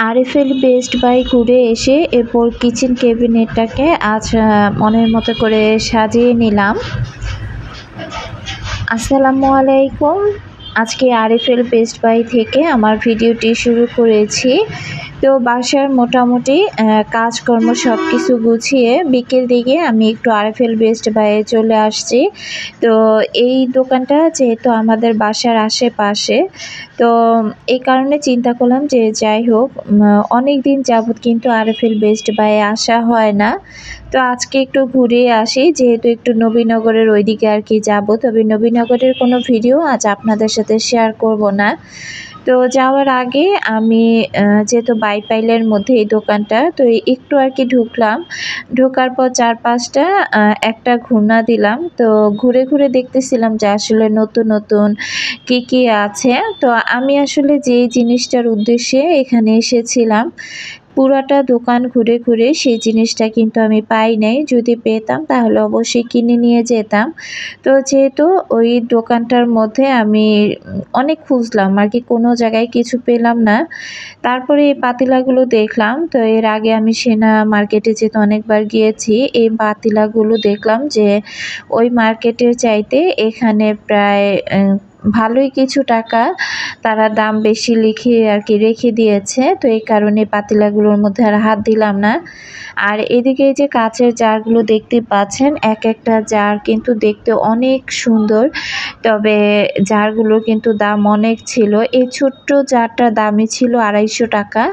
RFL best by ঘুরে এসে এরপর কিচেন ক্যাবিনেটটাকে আজ মনের মতো করে সাজিয়ে নিলাম। আসসালামু আলাইকুম। আজকে আরএফএল বেস্ট বাই থেকে আমার ভিডিওটি শুরু করেছি। তো বাসার মোটামুটি কাজকর্ম সব কিছু গুছিয়ে বিকেল দিকে আমি একটু আরএফএল বেস্ট বাইয়ে চলে আসছি। তো এই দোকানটা যেহেতু আমাদের বাসার আশেপাশে, তো এই কারণে চিন্তা করলাম যে যাই হোক, অনেক দিন যাবত কিন্তু আরএফএল বেস্ট বাইয়ে আসা হয় না। তো আজকে একটু ঘুরে আসি, যেহেতু একটু নবীনগরের ওইদিকে আর কি যাব। তবে নবীনগরের কোনো ভিডিও আজ আপনাদের সাথে শেয়ার করব না। তো যাওয়ার আগে আমি যেহেতু বাইপাইলের মধ্যে এই দোকানটা, তো একটু আর কি ঢুকলাম। ঢোকার পর চারপাশটা একটা ঘুরনা দিলাম। তো ঘুরে ঘুরে দেখতেছিলাম যে আসলে নতুন নতুন কি আছে। তো আমি আসলে যেই জিনিসটার উদ্দেশ্যে এখানে এসেছিলাম, পুরাটা দোকান ঘুরে ঘুরে সেই জিনিসটা কিন্তু আমি পাই নাই। যদি পেতাম তাহলে অবশ্যই কিনে নিয়ে যেতাম। তো যেহেতু ওই দোকানটার মধ্যে আমি অনেক খুঁজলাম আর কি, কোনো জায়গায় কিছু পেলাম না। তারপরে এই পাতিলাগুলো দেখলাম। তো এর আগে আমি সেনা মার্কেটে যেহেতু অনেকবার গিয়েছি, এই পাতিলাগুলো দেখলাম যে ওই মার্কেটের চাইতে এখানে প্রায় ভালোই কিছু টাকা তারা দাম বেশি লিখে আর কি রেখে দিয়েছে। তো এই কারণে পাতিলাগুলোর মধ্যে আর হাত দিলাম না। আর এদিকে যে কাচের জারগুলো দেখতে পাচ্ছেন, এক একটা জার কিন্তু দেখতে অনেক সুন্দর, তবে জারগুলোর কিন্তু দাম অনেক ছিল। এই ছোট্ট জারটার দামই ছিল 250 টাকা।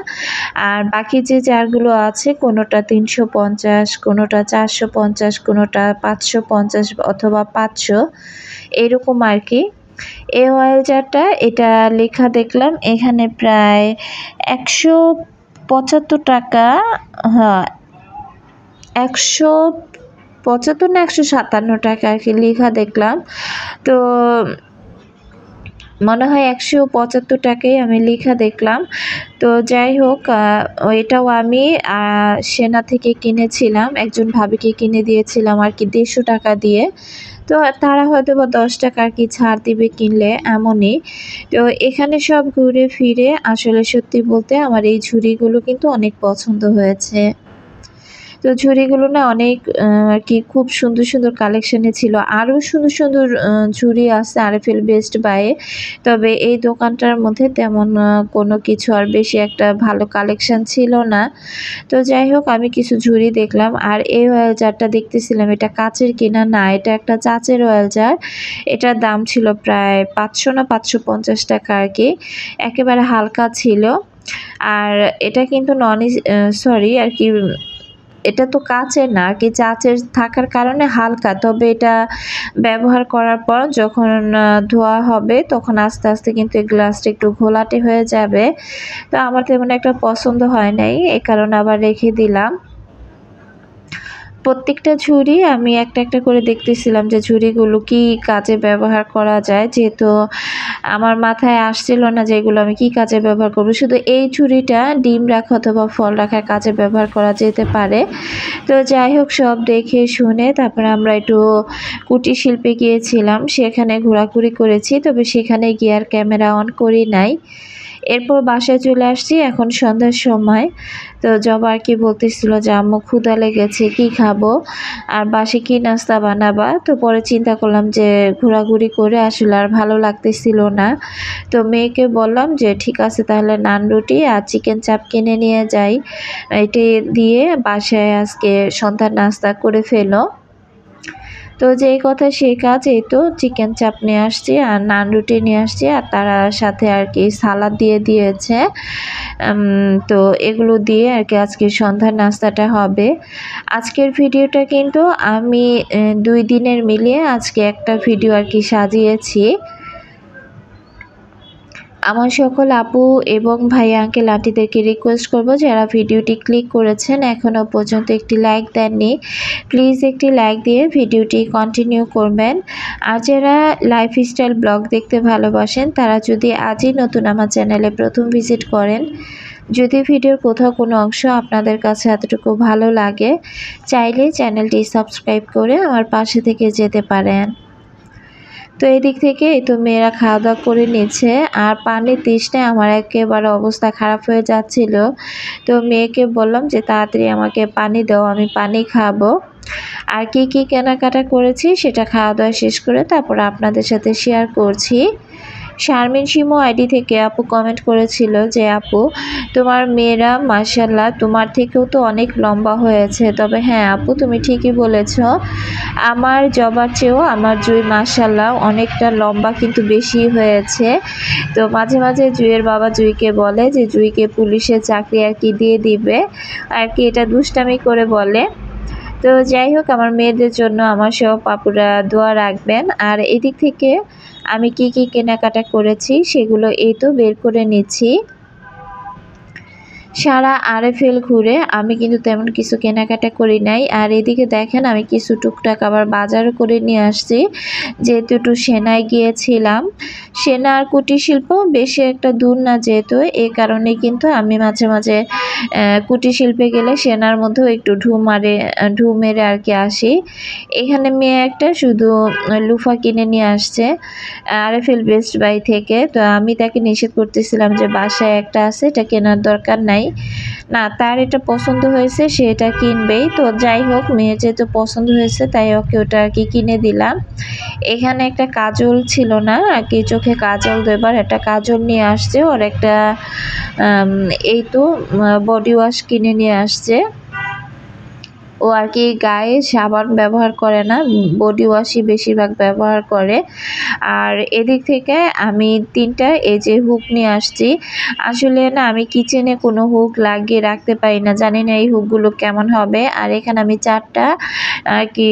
আর বাকি যে জারগুলো আছে, কোনোটা 350, কোনোটা 450, কোনোটা 550 অথবা 500 এরকম আর কি। এই অয়েল জারটা এটা লেখা দেখলাম এখানে প্রায় 175 টাকা, হ্যাঁ 175 না 157 টাকা আর কি লেখা দেখলাম। তো মনে হয় 175 টাকাই আমি লেখা দেখলাম। তো যাই হোক, এটাও আমি সেনা থেকে কিনেছিলাম, একজন ভাবিকে কিনে দিয়েছিলাম আর কি 150 টাকা দিয়ে। তো তারা হয়তো বা 10 টাকা আর কি ছাড় দিবে কিনলে, এমনই। তো এখানে সব ঘুরে ফিরে আসলে সত্যি বলতে আমার এই ঝুড়িগুলো কিন্তু অনেক পছন্দ হয়েছে। তো ঝুড়িগুলো না অনেক আর কি খুব সুন্দর সুন্দর কালেকশানে ছিল। আরও সুন্দর সুন্দর ঝুড়ি আছে আরএফএল বেস্ট বাইয়ে, তবে এই দোকানটার মধ্যে তেমন কোনো কিছু আর বেশি একটা ভালো কালেকশান ছিল না। তো যাই হোক, আমি কিছু ঝুড়ি দেখলাম। আর এই অয়েল জারটা দেখতেছিলাম, এটা কাচের কিনা না, এটা একটা চাচের অয়েল জার। এটার দাম ছিল প্রায় 500 না 550 টাকা আর কি, একেবারে হালকা ছিল। আর এটা কিন্তু সরি আর কি, এটা তো কাচের না আর কি, চাচের থাকার কারণে হালকা, তবে এটা ব্যবহার করার পর যখন ধোয়া হবে তখন আস্তে আস্তে কিন্তু এই গ্লাসটা একটু ঘোলাটে হয়ে যাবে। তো আমার তেমন একটা পছন্দ হয় নাই, এই কারণে আবার রেখে দিলাম। প্রত্যেকটা ঝুড়ি আমি একটা একটা করে দেখতেছিলাম যে ঝুড়িগুলো কি কাজে ব্যবহার করা যায়, যেহেতু আমার মাথায় আসছিল না যে এগুলো আমি কি কাজে ব্যবহার করব। শুধু এই ঝুড়িটা ডিম রাখা অথবা ফল রাখার কাজে ব্যবহার করা যেতে পারে। তো যাই হোক, সব দেখে শুনে তারপরে আমরা একটু কুটির শিল্পে গিয়েছিলাম, সেখানে ঘোরাঘুরি করেছি, তবে সেখানে গিয়ে আর ক্যামেরা অন করি নাই। এরপর বাসায় চলে আসছি, এখন সন্ধ্যার সময়। তো জবা আর কি বলতেছিল যে আম্মু ক্ষুধা লেগেছে, কি খাবো আর বাসে কি নাস্তা বানাবা। তো পরে চিন্তা করলাম যে ঘোরাঘুরি করে আসলে আর ভালো লাগতেছিল না। তো মেয়েকে বললাম যে ঠিক আছে তাহলে নান রুটি আর চিকেন চাপ কিনে নিয়ে যাই, এটি দিয়ে বাসায় আজকে সন্ধ্যার নাস্তা করে ফেলো। তো যেই কথা সেই কাজ, এই তো চিকেন চাপ নিয়ে আসছি আর নান রুটি নিয়ে আসছি, আর তারা সাথে আর কি সালাদ দিয়ে দিয়েছে। তো এগুলো দিয়ে আর কি আজকে সন্ধ্যার নাস্তাটা হবে। আজকের ভিডিওটা কিন্তু আমি 2 দিনের মিলিয়ে আজকে একটা ভিডিও আর কি সাজিয়েছি। আমার সকল আপু এবং ভাই আঙ্কেল আন্টিদেরকে রিকোয়েস্ট করব, যারা ভিডিওটি ক্লিক করেছেন এখনও পর্যন্ত একটি লাইক দেননি, প্লিজ একটি লাইক দিয়ে ভিডিওটি কন্টিনিউ করবেন। আর যারা লাইফস্টাইল ব্লগ দেখতে ভালোবাসেন তারা যদি আজই নতুন আমার চ্যানেলে প্রথম ভিজিট করেন, যদি ভিডিওর কোথাও কোনো অংশ আপনাদের কাছে এতটুকু ভালো লাগে, চাইলে চ্যানেলটি সাবস্ক্রাইব করে আমার পাশে থেকে যেতে পারেন। তো এদিক থেকে তো মেয়েরা খাওয়া দাওয়া করে নিচ্ছে, আর পানির তৃষ্ণায় আমার একেবারে অবস্থা খারাপ হয়ে যাচ্ছিল। তো মেয়েকে বললাম যে তাড়াতাড়ি আমাকে পানি দাও, আমি পানি খাবো। আর কি কি কেনাকাটা করেছি সেটা খাওয়া দাওয়া শেষ করে তারপর আপনাদের সাথে শেয়ার করছি। শারমিন শিমু আইডি থেকে আপু কমেন্ট করেছিল যে আপু তোমার মেয়েরা মাশাআল্লাহ তোমার থেকেও তো অনেক লম্বা হয়েছে। তবে হ্যাঁ আপু তুমি ঠিকই বলেছ, আমার জবার চেয়েও আমার জুই মাশাআল্লাহ অনেকটা লম্বা কিন্তু বেশি হয়েছে। তো মাঝে মাঝে জুইয়ের বাবা জুইকে বলে যে জুইকে পুলিশের চাকরি আর কি দিয়ে দিবে, আর কি এটা দুষ্টামি করে বলে। তো যাই হোক আমার মেয়েদের জন্য আমার সব আপুরা দোয়া রাখবেন। আর এদিক থেকে আমি কি কি কেনাকাটা করেছি সেগুলো এই তো বের করে নিচ্ছি। সারা আরএফএল ঘুরে আমি কিন্তু তেমন কিছু কেনাকাটা করি নাই। আর এদিকে দেখেন আমি কিছু টুকটাক আবার বাজারও করে নিয়ে আসছি, যেহেতু একটু সেনায় গিয়েছিলাম। সেনা আর কুটির শিল্প বেশি একটা দূর না যেহেতু, এই কারণে কিন্তু আমি মাঝে মাঝে কুটির শিল্পে গেলে সেনার মধ্যেও একটু ঢু মেরে আর কি আসি। এখানে মেয়ে একটা শুধু লুফা কিনে নিয়ে আসছে আরএফএল বেস্ট বাই থেকে। তো আমি তাকে নিষেধ করতেছিলাম যে বাসায় একটা আছে, এটা কেনার দরকার নাই, না তার এটা পছন্দ হয়েছে সে এটা কিনবেই। তো যাই হোক মেয়ের যেহেতু পছন্দ হয়েছে তাই ওকে ওটা আর কি কিনে দিলাম। এখানে একটা কাজল ছিল না আর কি, চোখে কাজল দেবার একটা কাজল নিয়ে আসছে, ওর একটা এই তো বডি ওয়াশ কিনে নিয়ে আসছে। ও আর কি গায়ে সাবান ব্যবহার করে না, বডি ওয়াশই বেশিরভাগ ব্যবহার করে। আর এদিক থেকে আমি 3টা এই যে হুক নিয়ে আসছি। আসলে না আমি কিচেনে কোনো হুক লাগিয়ে রাখতে পারি না, জানি না এই হুকগুলো কেমন হবে। আর এখানে আমি 4টা আর কি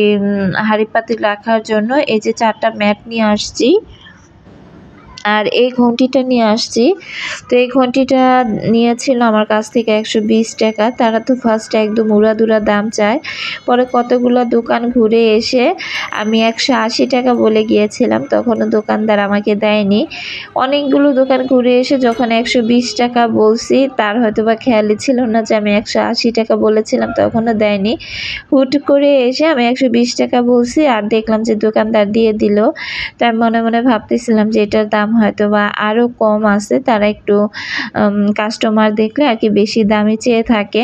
হাঁড়ি পাতিল রাখার জন্য এই যে 4টা ম্যাট নিয়ে আসছি। আর এই ঘন্টিটা নিয়ে আসছি। তো এই ঘন্টিটা নিয়েছিল আমার কাছ থেকে 120 টাকা। তারা তো ফার্স্টে একদম উড়াধুরা দাম চায়, পরে কতগুলো দোকান ঘুরে এসে আমি 180 টাকা বলে গিয়েছিলাম, তখনও দোকানদার আমাকে দেয়নি। অনেকগুলো দোকান ঘুরে এসে যখন 120 টাকা বলছি তার হয়তো বা খেয়ালই ছিল না যে আমি 180 টাকা বলেছিলাম, তখনও দেয়নি। হুট করে এসে আমি 120 টাকা বলছি আর দেখলাম যে দোকানদার দিয়ে দিল। তাই মনে মনে ভাবতেছিলাম যে এটার দাম হয়তো বা আরও কম আছে, তারা একটু কাস্টমার দেখলে আর কি বেশি দামে চেয়ে থাকে।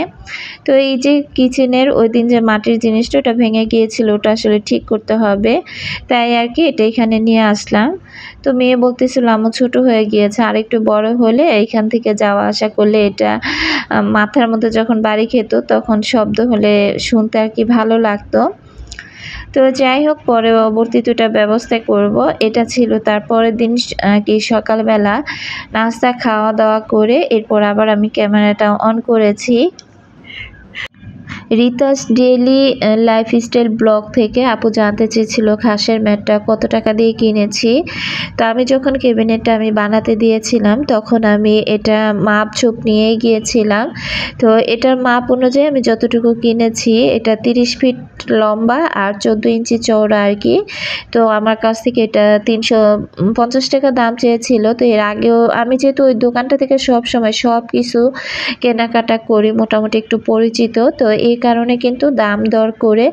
তো এই যে কিচেনের ওই দিন যে মাটির জিনিসটা ওটা ভেঙে গিয়েছিল, ওটা আসলে ঠিক করতে হবে, তাই আর কি এটা এখানে নিয়ে আসলাম। তো মেয়ে বলতেছিল আম্মু ছোট হয়ে গিয়েছে, আর একটু বড় হলে এইখান থেকে যাওয়া আসা করলে এটা মাথার মধ্যে যখন বাড়ি খেত তখন শব্দ হলে শুনতে আর কি ভালো লাগতো। তো যাই হোক পরবর্তীতে এটা ব্যবস্থা করব। এটা ছিল তারপরের দিন কি সকালবেলা নাস্তা খাওয়া দাওয়া করে এরপর আবার আমি ক্যামেরাটা অন করেছি। রিতাস ডেইলি লাইফস্টাইল ব্লগ থেকে আপু জানতে চেয়েছিল খাসের ম্যাটটা কত টাকা দিয়ে কিনেছি। তো আমি যখন ক্যাবিনেটটা আমি বানাতে দিয়েছিলাম তখন আমি এটা মাপ ঝোপ নিয়েই গিয়েছিলাম। তো এটার মাপ অনুযায়ী আমি যতটুকু কিনেছি এটা 30 ফিট লম্বা আর 14 ইঞ্চি চওড়া আর কি। তো আমার কাছ থেকে এটা 350 টাকা দাম চেয়েছিল। তো এর আগেও আমি যেহেতু ওই দোকানটা থেকে সব সময় সব কিছু কেনাকাটা করি, মোটামুটি একটু পরিচিত, তো এই কারণে কিন্তু দাম দর করে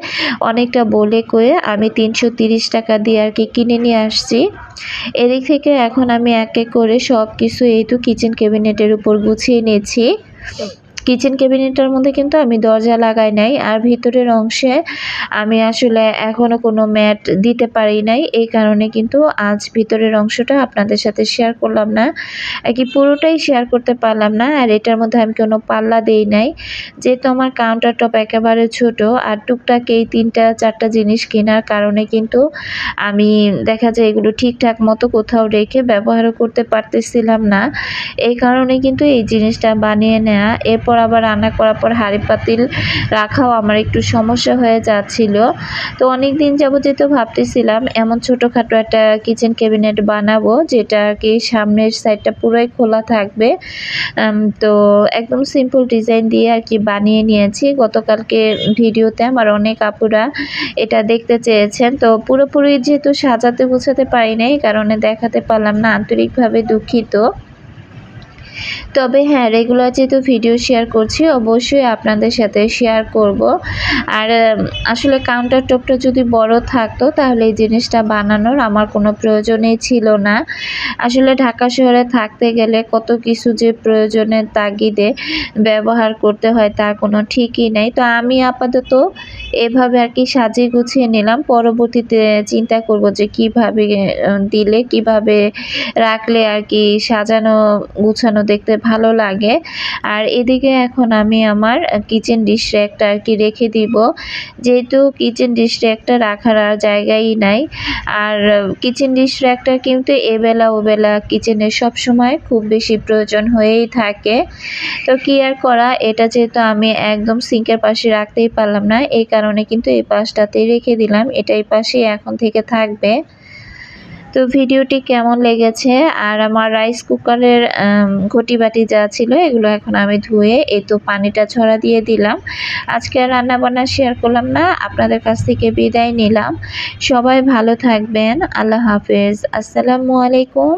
অনেকটা বলে কয়ে আমি 330 টাকা দিয়ে আর কি কিনে নিয়ে আসছি। এদিক থেকে এখন আমি এক এক করে সব কিছু এই তো কিচেন ক্যাবিনেটের উপর গুছিয়ে নিয়েছি। কিচেন ক্যাবিনেটের মধ্যে কিন্তু আমি দরজা লাগাই নাই, আর ভিতরের অংশে আমি আসলে এখনো কোনো ম্যাট দিতে পারি নাই, এই কারণে কিন্তু আজ ভিতরের অংশটা আপনাদের সাথে শেয়ার করলাম না, আর কি পুরোটাই শেয়ার করতে পারলাম না। আর এটার মধ্যে আমি কোনো পাল্লা দেই নাই, যেহেতু আমার কাউন্টার টপ একেবারে ছোট আর টুকটাক এই 3-4টা জিনিস কেনার কারণে কিন্তু আমি দেখা যায় এগুলো ঠিকঠাক মতো কোথাও রেখে ব্যবহারও করতে পারতেছিলাম না, এই কারণে কিন্তু এই জিনিসটা বানিয়ে নেওয়া। এরপর আবার রান্না করার পর হাঁড়ি পাতিল রাখাও আমার একটু সমস্যা হয়ে যাচ্ছিল। তো অনেক দিন যাবত যেহেতু ভাবতেছিলাম এমন ছোটোখাটো একটা কিচেন ক্যাবিনেট বানাবো যেটা আর কি সামনের সাইডটা পুরোই খোলা থাকবে। তো একদম সিম্পল ডিজাইন দিয়ে আর কি বানিয়ে নিয়েছি। গতকালকে ভিডিওতে আমার অনেক আপুরা এটা দেখতে চেয়েছেন, তো পুরোপুরি যেহেতু সাজাতে গুছাতে পারি নাই কারণে দেখাতে পারলাম না, আন্তরিকভাবে দুঃখিত। তবে হ্যাঁ, রেগুলার যেহেতু ভিডিও শেয়ার করছি অবশ্যই আপনাদের সাথে শেয়ার করব। আর আসলে কাউন্টার টপটা যদি বড় থাকতো তাহলে এই জিনিসটা বানানোর আমার কোনো প্রয়োজনই ছিল না। আসলে ঢাকা শহরে থাকতে গেলে কত কিছু যে প্রয়োজনের তাগিদে ব্যবহার করতে হয় তার কোনো ঠিকই নেই। তো আমি আপাতত এভাবে আর কি সাজিয়ে গুছিয়ে নিলাম। পরবর্তীতে চিন্তা করব যে কিভাবে দিলে, কিভাবে রাখলে আর কি সাজানো গুছানো দেখতে ভালো লাগে। আর এদিকে এখন আমি আমার কিচেন ডিশ র্যাকটা আর কি রেখে দিব, যেহেতু কিচেন ডিশ র্যাকটা রাখার আর জায়গাই নাই। আর কিচেন ডিশ র্যাকটা কিন্তু এবেলা ওবেলা কিচেনে সবসময় খুব বেশি প্রয়োজন হয়েই থাকে। তো কি আর করা, এটা যেহেতু আমি একদম সিঙ্কের পাশে রাখতেই পারলাম না, এই কারণে কিন্তু এই পাশটাতেই রেখে দিলাম। এটা এই পাশেই এখন থেকে থাকবে। তো ভিডিওটি কেমন লেগেছে, আর আমার রাইস কুকারের ঘটি বাটি যা ছিল এগুলো এখন আমি ধুয়ে এই তো পানিটা ছড়া দিয়ে দিলাম। আজকে আর রান্নাবান্না শেয়ার করলাম না, আপনাদের কাছ থেকে বিদায় নিলাম। সবাই ভালো থাকবেন। আল্লাহ হাফেজ। আসসালামু আলাইকুম।